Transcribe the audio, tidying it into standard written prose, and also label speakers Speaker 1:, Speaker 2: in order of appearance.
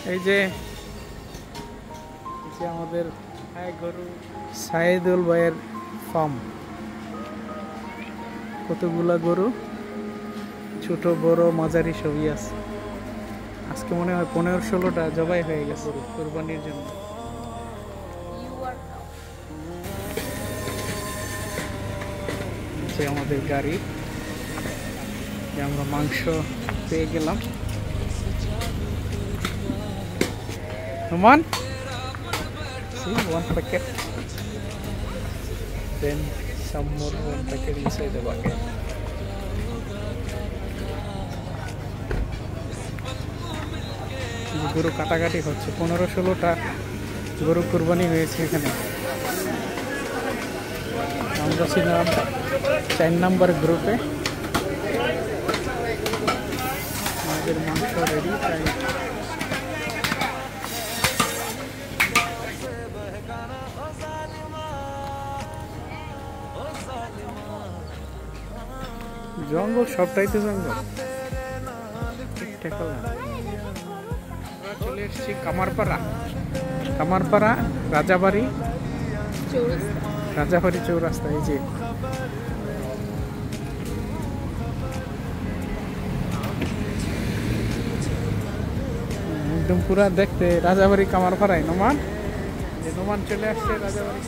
Speaker 1: এই যে আমাদের গরু সাইদুল ভাইয়ের ফার্ম, কতগুলা গরু ছোট বড় মাঝারি সবই আছে। আজকে মনে হয় 15-16টা জবাই হয়ে গেছে কোরবানির জন্য। আমাদের গাড়ি, আমরা মাংস পেয়ে গেলাম। Numan, see one packet, then some more one packet inside the bucket. গরু কাটাকাটি হচ্ছে, 15-16টা গরু কোরবানি হয়েছে এখানে। আমরা ছিলাম 4 নম্বর গ্রুপে। আমাদের মাংস রেডি, তাই জঙ্গল, সবটাই তো জঙ্গল। চলে এসছি কামারপাড়া রাজাবাড়ি চৌরাস্তা। এই যে একদম পুরা দেখতে রাজাবাড়ি কামারপাড়ায়। নোমান চলে আসছে রাজাবাড়ি।